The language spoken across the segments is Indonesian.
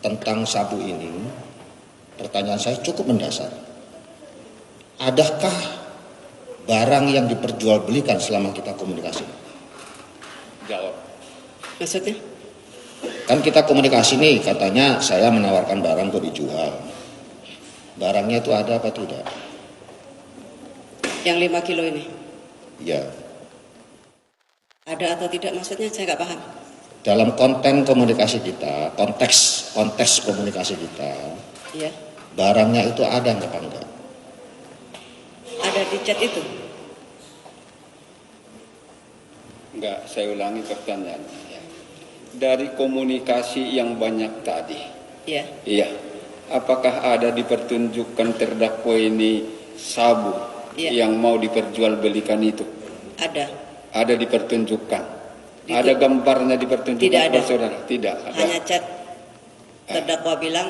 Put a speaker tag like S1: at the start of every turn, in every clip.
S1: tentang sabu ini, pertanyaan saya cukup mendasar. Adakah barang yang diperjualbelikan selama kita komunikasi?
S2: Jawab.
S3: Maksudnya?
S1: Kan kita komunikasi nih, katanya saya menawarkan barang untuk dijual. Barangnya itu ada apa tidak?
S3: Yang 5 kilo ini?
S1: Ya.
S3: Ada atau tidak maksudnya saya nggak paham.
S1: Dalam konten komunikasi kita, konteks komunikasi kita,
S3: Iya.
S1: barangnya itu ada apa enggak?
S3: Ada di chat itu?
S2: Enggak, saya ulangi pertanyaan. Dari komunikasi yang banyak tadi,
S3: Iya.
S2: iya, apakah ada dipertunjukkan terdakwa ini sabu
S3: Iya.
S2: yang mau diperjualbelikan itu?
S3: Ada.
S2: Ada dipertunjukkan. Ada gambarnya dipertunjukkan
S3: Tidak ada.
S2: kepada saudara? Tidak ada.
S3: Hanya chat terdakwa bilang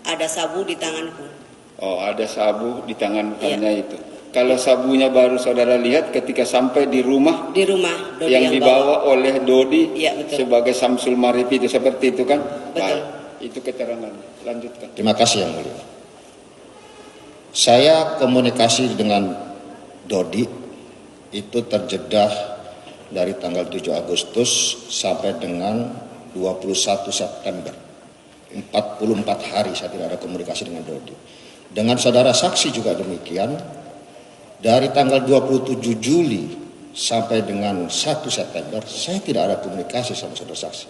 S3: ada sabu di tanganku.
S2: Oh, ada sabu di tangan
S3: Iya.
S2: hanya itu. Kalau sabunya baru saudara lihat ketika sampai di rumah
S3: Di rumah Dodi
S2: yang dibawa
S3: bawa.
S2: oleh Dodi
S3: Iya, betul.
S2: sebagai Samsul Marif itu, seperti itu kan?
S3: Betul.
S2: Baik, itu keterangan. Lanjutkan.
S1: Terima kasih Yang Mulia. Saya komunikasi dengan Dodi itu terjedah dari tanggal 7 Agustus sampai dengan 21 September. 44 hari saya tidak ada komunikasi dengan Dodi. Dengan saudara saksi juga demikian. Dari tanggal 27 Juli sampai dengan 1 September saya tidak ada komunikasi sama saudara saksi.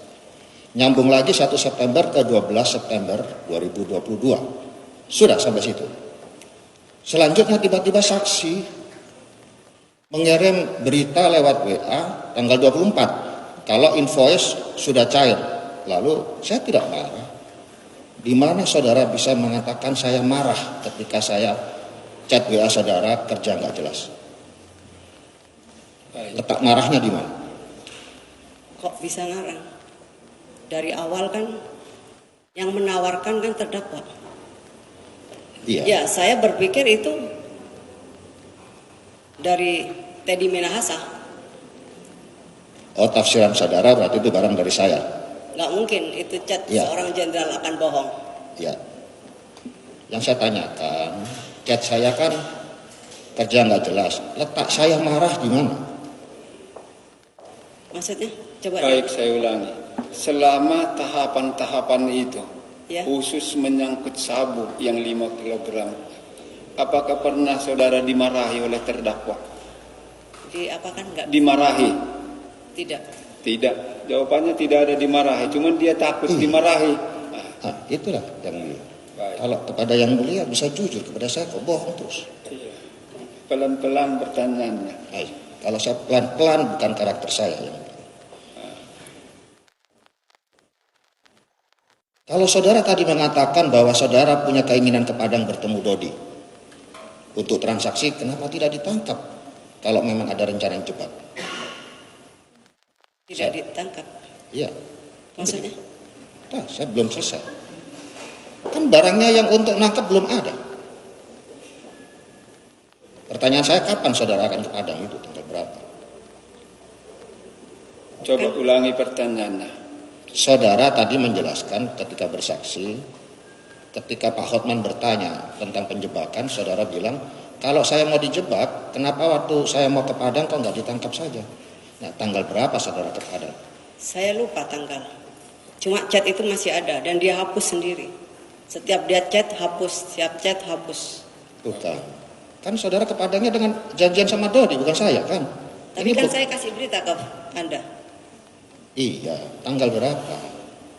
S1: Nyambung lagi 1 September ke 12 September 2022. Sudah sampai situ. Selanjutnya tiba-tiba saksi mengirim berita lewat WA tanggal 24 kalau invoice sudah cair. Lalu saya tidak marah. Di mana saudara bisa mengatakan saya marah ketika saya chat WA saudara kerja nggak jelas?
S2: Baik.
S1: Letak marahnya di mana?
S3: Kok bisa ngarang? Dari awal kan yang menawarkan kan terdakwa.
S1: Iya.
S3: Ya, saya berpikir itu dari Teddy Minahasa.
S1: Oh, tafsiran saudara berarti itu barang dari saya.
S3: Nggak mungkin itu chat
S1: Ya.
S3: seorang jenderal akan bohong.
S1: Ya. Yang saya tanyakan, chat saya kan kerja nggak jelas. Letak saya marah di mana?
S3: Maksudnya? Coba.
S2: Baik, saya ulangi. Selama tahapan-tahapan itu,
S3: Ya.
S2: khusus menyangkut sabu yang 5 kg, apakah pernah saudara dimarahi oleh terdakwa?
S3: Diapakan nggak?
S2: Dimarahi?
S3: Tidak.
S2: Tidak. Jawabannya tidak ada dimarahi, cuman dia takut dimarahi.
S1: Nah, itulah yang mulia.
S2: Baik.
S1: Kalau kepada yang mulia bisa jujur, kepada saya kok bohong terus.
S2: Iya. Pelan-pelan pertanyaannya.
S1: Baik. Kalau saya pelan-pelan bukan karakter saya yang mulia. Kalau saudara tadi mengatakan bahwa saudara punya keinginan ke Padang bertemu Dodi untuk transaksi, kenapa tidak ditangkap kalau memang ada rencana yang cepat?
S3: Tidak ditangkap.
S1: Iya.
S3: Maksudnya?
S1: Nah, saya belum selesai. Kan barangnya yang untuk nangkap belum ada. Pertanyaan saya, kapan saudara akan ke Padang itu? Tanggal berapa?
S2: Coba ulangi pertanyaannya.
S1: Saudara tadi menjelaskan ketika bersaksi, ketika Pak Hotman bertanya tentang penjebakan, saudara bilang, kalau saya mau dijebak, kenapa waktu saya mau ke Padang kok nggak ditangkap saja? Nah, tanggal berapa saudara ke Padang?
S3: Saya lupa tanggal. Cuma chat itu masih ada dan dia hapus sendiri. Setiap dia chat hapus, siap chat hapus.
S1: Bukan. Kan saudara ke Padangnya dengan janjian sama Dodi, bukan saya kan?
S3: Tapi kan saya kasih berita ke Anda.
S1: Iya, tanggal berapa?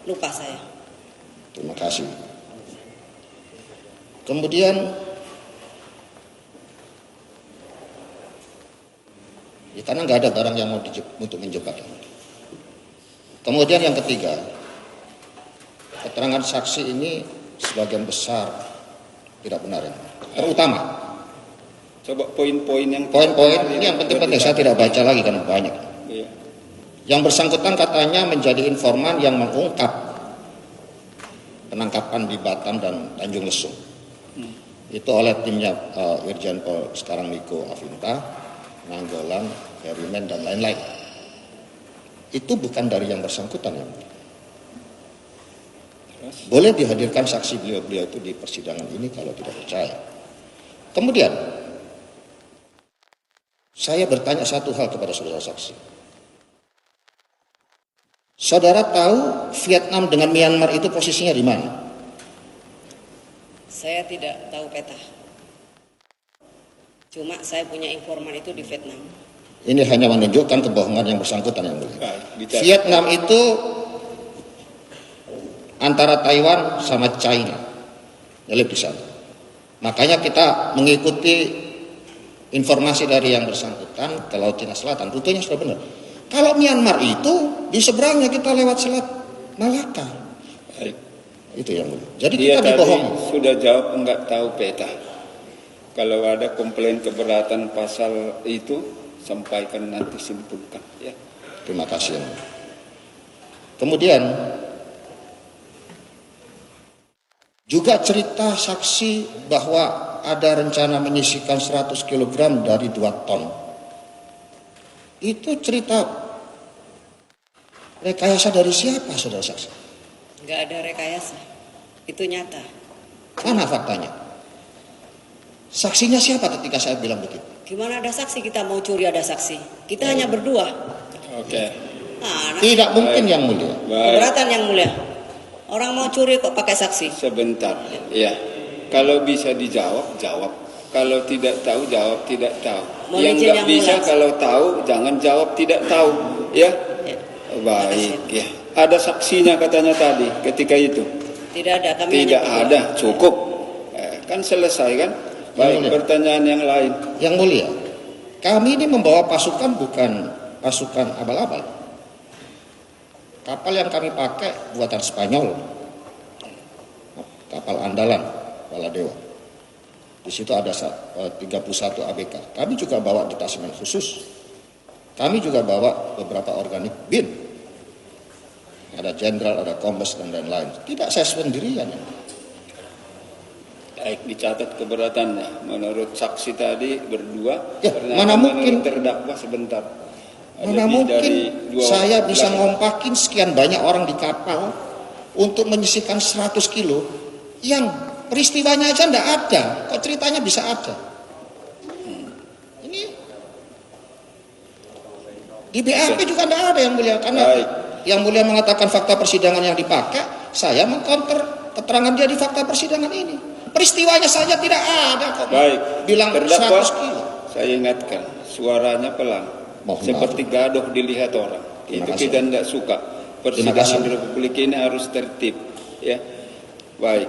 S3: Lupa saya.
S1: Terima kasih. Kemudian ya, karena nggak ada barang yang mau untuk menjebak. Kemudian yang ketiga, keterangan saksi ini sebagian besar tidak benar ya. Terutama
S2: Coba poin-poin yang
S1: poin-poin ini yang penting-penting, saya tidak baca lagi karena banyak.
S2: Iya.
S1: Yang bersangkutan katanya menjadi informan yang mengungkap penangkapan di Batam dan Tanjung Lesung. Itu oleh timnya Irjen Pol sekarang Niko Afinta, Nanggolan, Herimen dan lain-lain. Itu bukan dari yang bersangkutan ya.
S2: Terus?
S1: Boleh dihadirkan saksi beliau-beliau itu di persidangan ini kalau tidak percaya. Kemudian, saya bertanya satu hal kepada saudara saksi. Saudara tahu Vietnam dengan Myanmar itu posisinya di mana?
S3: Saya tidak tahu peta. Cuma saya punya informan itu di Vietnam.
S1: Ini hanya menunjukkan kebohongan yang bersangkutan yang mulia.
S2: Bicara.
S1: Vietnam itu antara Taiwan sama China, nyelip di sana. Makanya kita mengikuti informasi dari yang bersangkutan ke Laut Cina Selatan, rutenya sudah benar. Kalau Myanmar itu di seberangnya kita lewat Selat Malaka.
S2: Baik.
S1: Itu yang mulia. Jadi
S2: Dia
S1: kita dibohongi.
S2: sudah jawab enggak tahu peta. Kalau ada komplain keberatan pasal itu, sampaikan nanti simpulkan. Ya.
S1: Terima kasih yang mulia. Kemudian juga cerita saksi bahwa ada rencana menyisihkan 100 kg dari 2 ton. Itu cerita rekayasa dari siapa, saudara saksi?
S3: Nggak ada rekayasa. Itu nyata.
S1: Mana faktanya? Saksinya siapa ketika saya bilang begitu?
S3: Gimana ada saksi? Kita mau curi ada saksi. Kita hanya berdua.
S2: Oke.
S3: Nah,
S1: Tidak mungkin yang mulia.
S2: Baik.
S3: keberatan yang mulia. Orang mau curi kok pakai saksi.
S2: Sebentar. Ya. Kalau bisa dijawab, jawab. Kalau tidak tahu, jawab tidak tahu.
S3: Mohon
S2: Yang
S3: izin
S2: nggak
S3: yang
S2: bisa
S3: mulia.
S2: kalau tahu, jangan jawab tidak tahu. Ya.
S3: Ya.
S2: Baik. Ya. Ada saksinya katanya tadi ketika itu.
S3: Tidak ada. Kami
S2: Tidak
S3: hanya berdua.
S2: ada, cukup. Kan selesai kan? Baik,
S1: mulia.
S2: pertanyaan yang lain.
S1: Yang mulia, kami ini membawa pasukan bukan pasukan abal-abal. Kapal yang kami pakai buatan Spanyol. Kapal andalan Baladewa. Di situ ada 31 ABK. Kami juga bawa detasemen khusus. Kami juga bawa beberapa organik BIN. Ada jenderal, ada kombes, dan lain-lain. Tidak saya sendirian.
S2: Baik, dicatat keberatannya. Menurut saksi tadi berdua.
S1: Ya,
S2: ternyata
S1: mana mungkin
S2: terdakwa sebentar. Ada
S1: Mana
S2: lebih
S1: mungkin
S2: dari 2
S1: saya bisa
S2: orang.
S1: ngompakin sekian banyak orang di kapal untuk menyisihkan 100 kilo yang peristiwanya aja enggak ada. Kok ceritanya bisa ada? Ini di BAP juga enggak ada yang mulia. Karena
S2: Baik.
S1: yang mulia mengatakan fakta persidangan yang dipakai, saya mengcounter keterangan dia di fakta persidangan ini. Peristiwanya saja tidak ada kok.
S2: Baik,
S1: Bilang
S2: terdakwa,
S1: 100 kilo.
S2: saya ingatkan, suaranya pelan.
S1: Mohon
S2: Seperti gaduh dilihat orang.
S1: Terima
S2: Itu
S1: kasih.
S2: kita tidak suka.
S1: Terima
S2: Persidangan
S1: kasih.
S2: di Republik ini harus tertib. Ya, baik.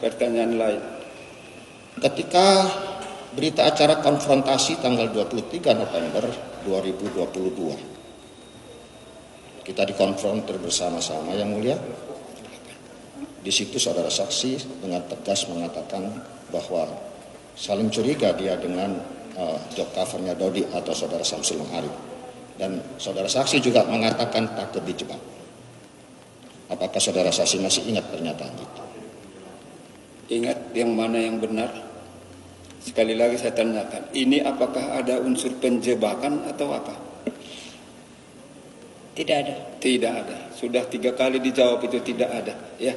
S2: Pertanyaan lain.
S1: Ketika berita acara konfrontasi tanggal 23 November 2022, kita dikonfrontir bersama-sama yang mulia. Di situ saudara saksi dengan tegas mengatakan bahwa saling curiga dia dengan job covernya Dodi atau saudara Samsul Arif. Dan saudara saksi juga mengatakan takut dijebak. Apakah saudara saksi masih ingat pernyataan itu?
S2: Ingat yang mana yang benar? Sekali lagi saya tanyakan, ini apakah ada unsur penjebakan atau apa?
S3: Tidak ada.
S2: Tidak ada. Sudah 3 kali dijawab itu tidak ada. Ya.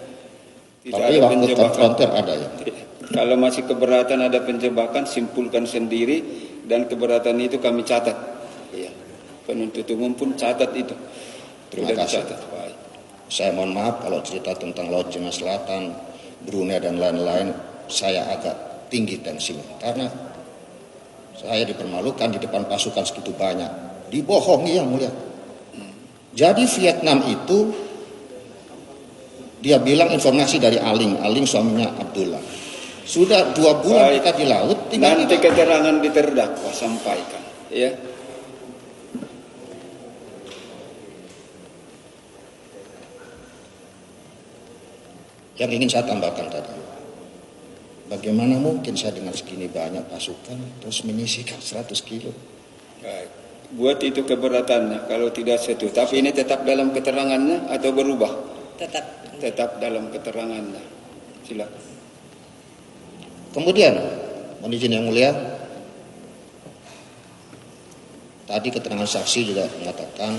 S2: Tidak
S1: Tapi
S2: ada
S1: waktu
S2: penjebakan.
S1: konfrontir ada ya.
S2: Kalau masih keberatan ada penjebakan, simpulkan sendiri dan keberatan itu kami catat. Ya. Penuntut umum pun catat itu.
S1: Terima
S2: Sudah
S1: kasih.
S2: dicatat. Baik.
S1: Saya mohon maaf kalau cerita tentang Laut Cina Selatan, Brunei dan lain-lain, saya agak tinggi tensinya. Karena saya dipermalukan di depan pasukan segitu banyak. Dibohongi yang mulia. Jadi Vietnam itu, dia bilang informasi dari Aling suaminya Abdullah. Sudah 2 bulan
S2: Baik.
S1: kita di laut,
S2: Nanti
S1: tiba-tiba
S2: keterangan di terdakwa sampaikan. Ya.
S1: yang ingin saya tambahkan tadi. Bagaimana mungkin saya dengan segini banyak pasukan terus menyisihkan 100 kilo?
S2: Baik. Buat itu keberatannya kalau tidak setuju. Tapi ini tetap dalam keterangannya atau berubah?
S3: Tetap.
S2: Tetap dalam keterangannya. Silakan.
S1: Kemudian, mohon izin yang mulia, tadi keterangan saksi juga mengatakan